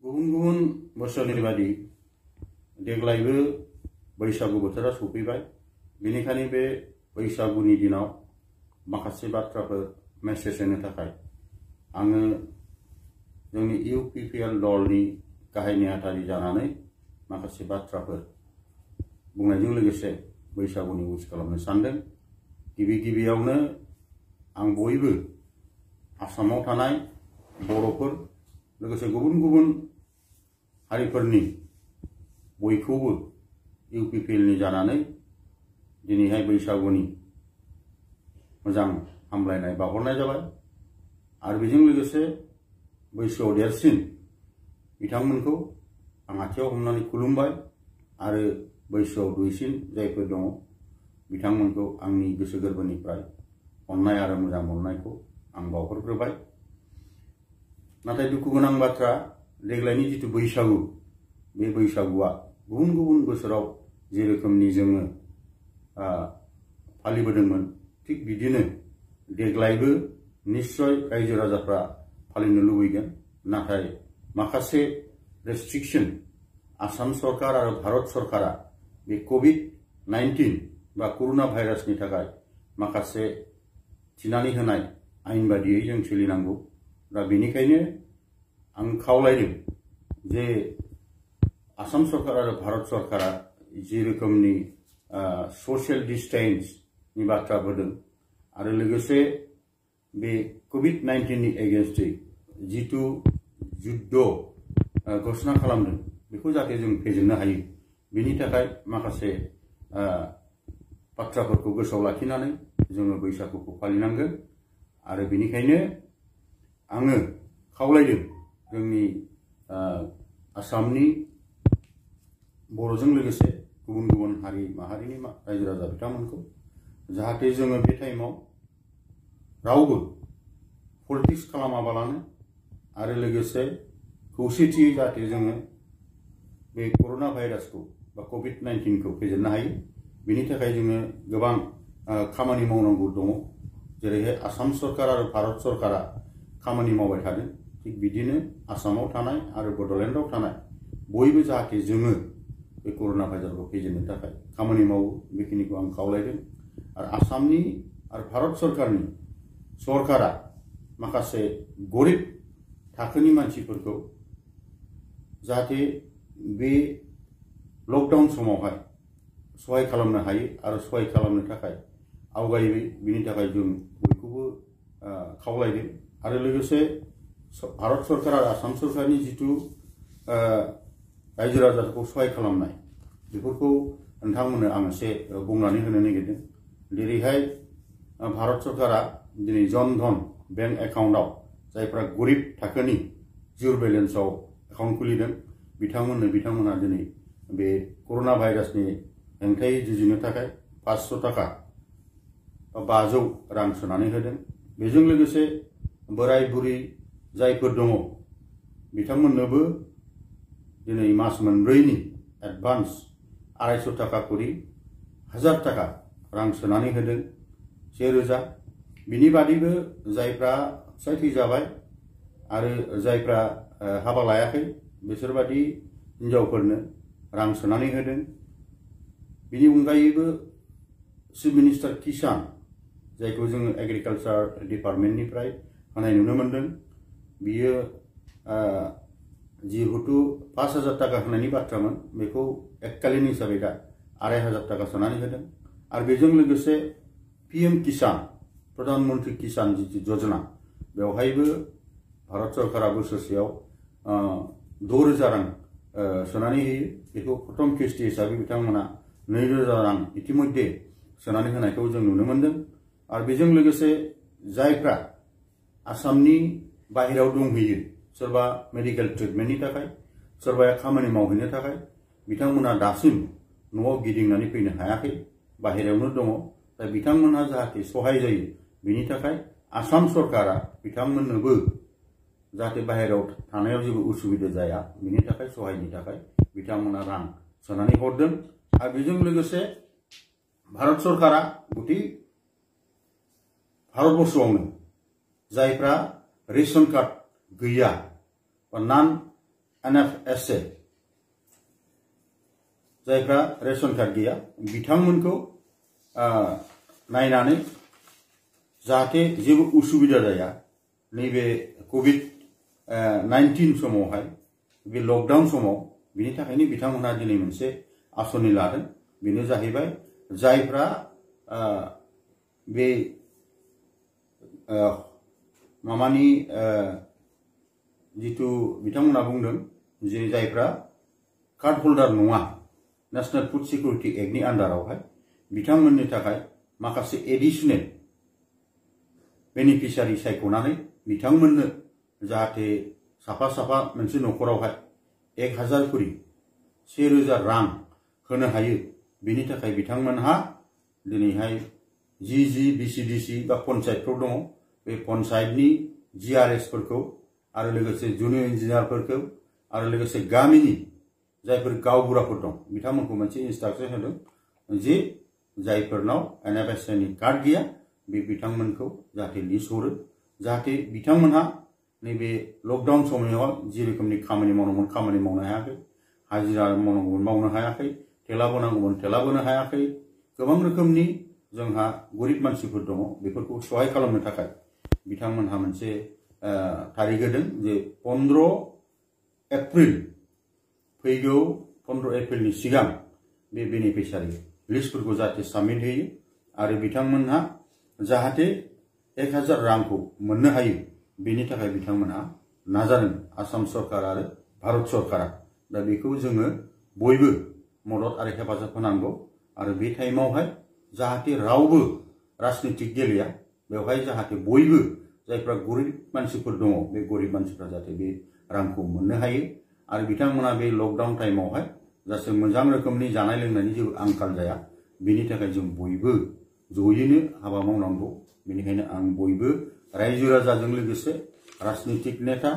गुबुन गुबुन बोसोरनि बायदि देग्लायबो बैसागु बोथोरा सफैबाय। बेनिखायनो बे बैसागुनि दिनाव माखासे बाथ्राफोर मेसेज होनो थाखाय आङो जोंनि इउपिपिएल दलनि गाहाय नेहाथारि जानानै माखासे बाथ्राफोर बुंनायजों लोगोसे बैसागुनि उइस खालामनो सानदों। गिबियावनो आं बयबो आसामाव थानाय बर'फोर लोगोसे गुबुन गुबुन हारिफोरनि बयखौबो इउपिपिएलनि जानानै दिनैहाय बैसागुनि मोजां हामलायनाय बावहरनाय जाबाय। आरो बेजों लोगोसे बैसोआव देरसिन बिथांमोनखौ आं आथिङाव हमनानै खुलुमबाय आरो बैसोआव दुइसिन जायफोर दङ बिथांमोनखौ आंनि गोसो गोरबोनिफ्राय अननाय आरो मोजां मोननायखौ आं बावहरग्रोबाय। नाथाय दुखु गोनां बाथ्रा, देग्लायनि जिथु बैसागु, बे बैसागुआ गुबुन गुबुन बोसोराव जे रोखोमनि जोङो फालिबोदोंमोन थिग बिदिनो देग्लायबो निश्चय रायजो राजाफ्रा फालिनो लुबैगोन। नाथाय माखासे रेस्ट्रिक्शन आसाम सरकार आरो भारत सरकारा बे कोविड-19 बा कोरोना भाइरासनि थाखाय माखासे थिनानै होनाय आयेन बादियै जों सोलिनांगौ। दा बेनिखायनो आं खावलायदों जे आसाम सरकार आरो भारत सरकारा जि रोखोमनि ससियेल डिस्टेंसनि बाथ्रा बुंदों आरो लोगोसे बे कोविड-19 नि एगेन्स्टै जिथु जुद्ध घोषणा खालामदों बेखौ जाहाथे जों फेजेननो हायो, बेनि थाखाय माखासे बाथ्राफोरखौ गोसोआव लाखिनानै जोङो बैसागुखौ फालिनांगोन। आरो बेनिखायनो आङो खावलायदों जोंनि आसामनि बर'जों लोगोसे गुबुन गुबुन हारि माहारिनि रायजो राजा बिथांमोनखौ जाहाथे जोङो बे टाइमाव रावबो पलिटिक्स खालामाबालानो आरो लोगोसे खौसेथियै जाहाथे जोङो बे कोरोना भाइरासखौ बा कोविड-19 खौ फेजेननो हायो, बेनि थाखाय जोङो गोबां खामानि मावनांगौ दङ। जेरैहाय आसाम सरकार आरो भारत सरकारा खामानि मावबाय थादों, थिग बिदिनो आसामाव थानाय आरो बड'लेण्डआव थानाय बयबो जाहाथे जोङो बे कोरोना भाइरासखौ फेजेननो थाखाय खामानि मावो, बेखिनिखौ आं खावलायदों। आरो आसामनि आरो भारत सरकारनि सरकारा माखासे गरिब थाखोनि मानसिफोरखौ जाहाथे बे लकडाउन समावहाय सहाय खालामनो हायो आरो सहाय खालामनो थाखाय आवगायो, बिनि थाखाय जों बयखौबो खावलायदों। आरो लोगोसे भारत सरकार आरो आसाम सरकारनि जिथु रायजो राजाखौ सहाय खालामनाय बेफोरखौ नोंथांमोननो आं एसे बुंनानै होनो नागिरदों। जेरैहाय भारत सरकारा दिनै जन धन बेंक एकाउन्टआव जायफ्रा गरिब थाखोनि जिर' बेलेन्सआव एकाउन्ट खुलिदों बिथांमोनहा दिनै बे कोरोना भाइरासनि हेंथायै जुजिनो थाखाय 500 थाखा बा 500 रां सोनानै होदों। बेजों लोगोसे बोराय बुरि जायफोर दङ बिथांमोननोबो दिनै मास मोनब्रैनि एडभान्स 250 थाखा करि 1000 थाखा रां सोनानै होदों, 1000। बिनि बादैबो जायफ्रा फिसाय थैजाबाय आरो जायफ्रा हाबा लायाखै बिसोरबादि हिनजावफोरनो रां सोनानै होदों। बिनि अनगायैबो चिफ मिनिस्टार किसान जायखौ जोङो एग्रिकालचार डिपार्टमेन्टनिफ्राय होनाय नुनो मोनदों, बियो जिहेतु 5000 थाखा होनायनि बाथ्रामोन बेखौ एककालीन हिसाबै दा 2500 थाखा सोनानै होदों। आरो बेजों लोगोसे पीएम किसान प्रधानमन्त्री किसान जिथु योजना बेवहायबो भारत सरकारा बोसोरसेयाव 6000 रां सोनानै होयो। बेखौ प्रथम किस्ति हिसाबै बिथांमोना 2000 रां इतिमध्ये सोनानै होनायखौ जों नुनो मोनदों। आरो बेजों लोगोसे जायफ्रा आसामनि बाहेरायाव दंहैयो, सोरबा मेडिकेल ट्रिटमेन्टनि थाखाय, सोरबाया खामानि मावहैनो थाखाय, बिथांमोना दासिम न'आव गिदिंनानै फैनो हायाखै, बाहेरायावनो दङ। दा बिथांमोनहा जाहाथे सहाय जायो बेनि थाखाय आसाम सरकारा बिथांमोननोबो जाहाथे बाहेरायाव थानायाव जेबो उसुबिदा जाया बेनि थाखाय सहायनि थाखाय बिथांमोना रां सोनानै हरदों। आरो बेजों लोगोसे भारत सरकारा गति भारतबर्षआवनो जायफ्रा रेशन कार्ड गैया बा नन NFSA जायफ्रा रेशन कार्ड गैया बिथांमोनखौ नायनानै जाहाथे जेबो उसुबिदा जाया नैबे कोविड-19 समावहाय बे लकडाउन समाव बिनि थाखायनो बिथांमोनहा दिनै मोनसे आसनि लादों बेनो जाहैबाय जायफ्रा बे मामानि जितु बिथांमोना बुंदों जे जायफ्रा कार्ड होल्डार नङा नेशनेल फुड सिकिउरिटी एक्टनि आन्डारावहाय बिथांमोननि थाखाय माखासे एडिशनेल बेनिफिशियारि सायख'नानै बिथांमोननो जाहाथे साफा साफा मोनसे न'खरावहाय 1000 करि 1000 रां होनो हायो बेनि थाखाय बिथांमोनहा दिनैहाय जि BCDC बा पन्चायतफोर दङ बे पन्चायतनि GRS फोरखौ आरो लोगोसे जुनियर इन्जिनियारफोरखौ आरो लोगोसे गामिनि जायफोर गावबुराफोर दं बिथांमोनखौ मोनसे इन्सट्राक्सन होदों जे जायफोरनाव NFSA नि कार्ड गैया बे बिथांमोनखौ जाहाथे लिस्ट हरो जाहाथे बिथांमोनहा नैबे लकडाउन समाव जि रोखोमनि खामानि मावनांगौमोन खामानि मावनो हायाखै हाजिरा मावनांगौमोन मावनो हायाखै थेला बोनांगौमोन थेला बोनो हायाखै गोबां रोखोमनि जोंहा गरिब मानसिफोर दङ बेफोरखौ सहाय खालामनो थाखाय बिथांमोनहा मोनसे तारिख होदों जे 15 एप्रिल फैगौ 15 एप्रिलनि सिगां बे बेनिफिशियारि लिस्टफोरखौ जाहाथे साबमिट होयो आरो बिथांमोनहा जाहाथे 1000 रांखौ मोननो हायो बेनि थाखाय बिथांमोनहा नाजादों आसाम सरकार आरो भारत सरकारा दा बेखौ जोङो बयबो मदद आरो हेफाजाब होनांगौ आरो बे टाइमावहाय जाहाथे रावबो राजनीतिक गेलेया बेवहाय जाहाथे बयबो जायफ्रा गरिब मानसिफोर दङ बे गरिब मानसिफ्रा जाहाथे बे रांखौ मोननो हायो आरो बिथांमोना बे लकडाउन टाइमावहाय जाहाथे मोजां रोखोमनि जानाय लोंनायनि जेबो आंखाल जाया बेनि थाखाय जों बयबो जयैनो हाबा मावनांगौ बेनिखायनो आं बयबो रायजो राजाजों लोगोसे राजनीतिक नेता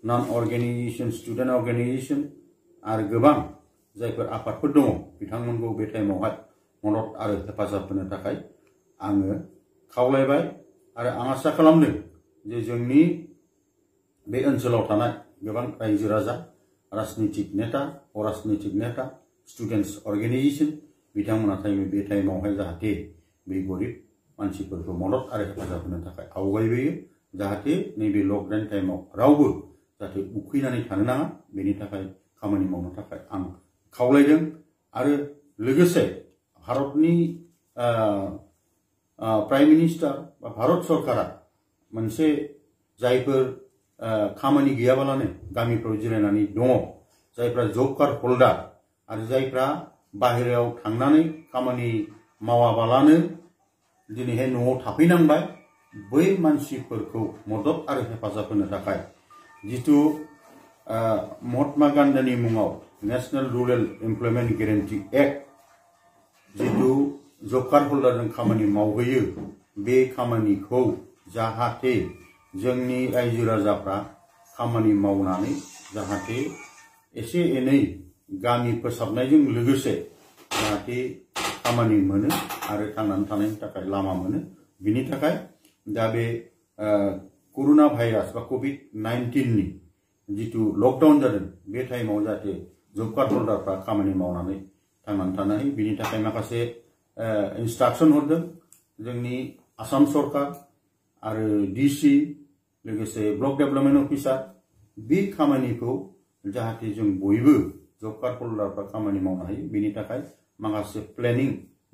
नन अर्गेनाइजेशन स्टुडेन्ट अर्गेनाइजेशन आरो गोबां जायफोर आफादफोर दङ बिथांमोनखौ बे टाइमावहाय मदद आरो हेफाजाब होनो थाखाय आङो खावलायबाय आरो आं आसा खालामदों जे जोंनि बे ओनसोलाव थानाय गोबां रायजो राजा राजनीतिक नेता अराजनीतिक नेता स्टुडेन्ट्स अर्गेनाइजेशन बिथांमोना बे टाइमावहाय जाहाथे बे गरिब मानसिफोरखौ मदद आरो हेफाजाब होनो थाखाय आवगायबोयो जाहाथे नैबे लकडाउन टाइमाव रावबो जाहाथे उखैनानै थानो नाङा बेनि थाखाय खामानि मावनो थाखाय आं खावलायदों आरो लोगोसे भारतनि प्राइम मिनिस्टार बा भारत सरकारा मोनसे जायफोर खामानि गैयाबालानो गामिफ्राव जिरायनानै दङ जायफ्रा जब कार्ड होल्डार आरो जायफ्रा बाहेरायाव थांनानै खामानि मावाबालानो दिनैहाय न'आव थाफैनांबाय बै मानसिफोरखौ मदद आरो हेफाजाब होनो थाखाय जितु महात्मा गान्धीनि मुङाव national rural employment guarantee act जितु जब कार्ड होल्डारजों खामानि मावहैयो बे खामानिखौ जाहाथे जोंनि रायजो राजाफ्रा खामानि मावनानै जाहाथे एसे एनै गामि फोसाबनायजों लोगोसे जाहाथे खामानि मोनो आरो थांनानै थानायनि थाखाय लामा मोनो बिनि थाखाय दा बे कोरोना भाइरास बा कोविड-19 नि जितु लकडाउन जादों बे टाइमाव जाहाथे जब कार्ड होल्डारफ्रा खामानि मावनानै थांनानै थानो हायो बिनि थाखाय माखासे इन्सट्राक्सन हरदों जोंनि आसाम सरकार आरो डीसी लोगोसे ब्लक डेभलपमेन्ट अफिसार बे खामानिखौ जाहाथे जों बयबो जब कार्ड होल्डारफ्रा खामानि मावनो हायो बेनि थाखाय माखासे प्लेनिं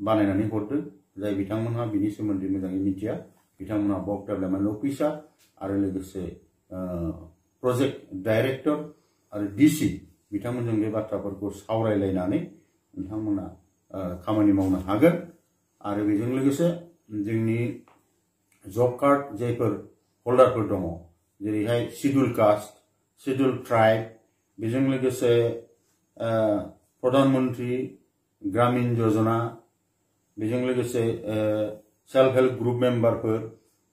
बानायनानै हरदों जाय बिथांमोनहा बिनि सोमोन्दै मोजाङै मिथिया बिथांमोनहा ब्लक डेभलपमेन्ट अफिसार आरो लोगोसे प्रजेक्ट डाइरेक्टर आरो डीसी बिथांमोनजों बे बाथ्राफोरखौ सावरायलायनानै बिथांमोना खामानि मावनो हागोन आरो बेजों लोगोसे जोंनि जब कार्ड जायफोर होल्डारफोर दङ जेरैहाय शिड्युल कास्ट शिड्युल ट्राइब बेजों लोगोसे प्रधानमन्त्री ग्रामीण योजना बेजों लोगोसे सेल्फ हेल्प ग्रुप मेम्बारफोर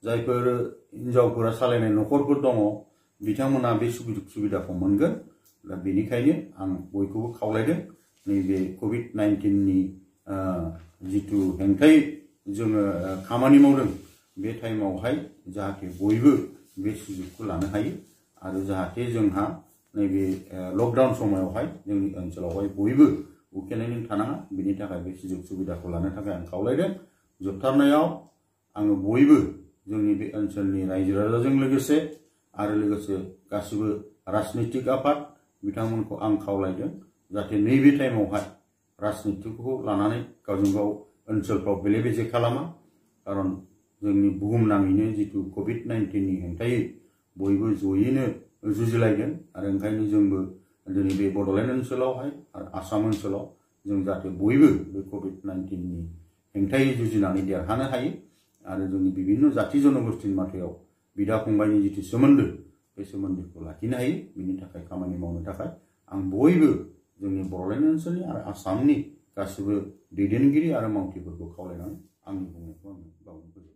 जायफोर हिन्जावफोरा सालायनाय न'खरफोर दङ बिथांमोना बे सुबिदाखौ मोनगोन दा बेनिखायनो आं बयखौबो खावलायदों नैबे कोविड-19 नि जितु हेंथायै जोङो खामानि मावदों बे टाइमावहाय जाहाथे बयबो बे सुजुगखौ लानो हायो आरो जाहाथे जोंहा नैबे लकडाउन समावहाय जोंनि ओनसोलावहाय बयबो उखैनानै थानाङा बिनि थाखाय बे सुजुग सुबिदाखौ लानो थाखाय आं खावलायदों। जोबथारनायाव आङो बयबो जोंनि बे ओनसोलनि रायजो राजाजों लोगोसे आरो लोगोसे गासिबो राजनितिक आफाद बिथांमोनखौ आं खावलायदों जाहाथे नैबे टाइमावहाय राजनितिकखौ लानानै गावजों गाव ओनसोलफ्राव बेले बेजे खालामा। खारन जोंनि बुहुमनाङैनो जितु COVID-19नि हेंथायै बयबो जयैनो जुजिलायदों आरो ओंखायनो जोंबो दिनै बे बड'लेण्ड ओनसोलावहाय आरो आसाम ओनसोलाव जों जाहाथे बयबो बे COVID-19नि हेंथायै जुजिनानै देरहानो हायो आरो जोंनि बिभिन्न जाति जनगोष्ठीनि माथायाव बिदा फंबायनि जितु सोमोन्दो बे सोमोन्दोखौ लाखिनो हायो बिनि थाखाय खामानि मावनो थाखाय आं बयबो जोंनि बड'लेण्ड ओनसोलनि आरो आसामनि गासिबो दैदेनगिरि आरो मावथिफोरखौ खावलायनानै आंनि बुंनायखौ आं बावनो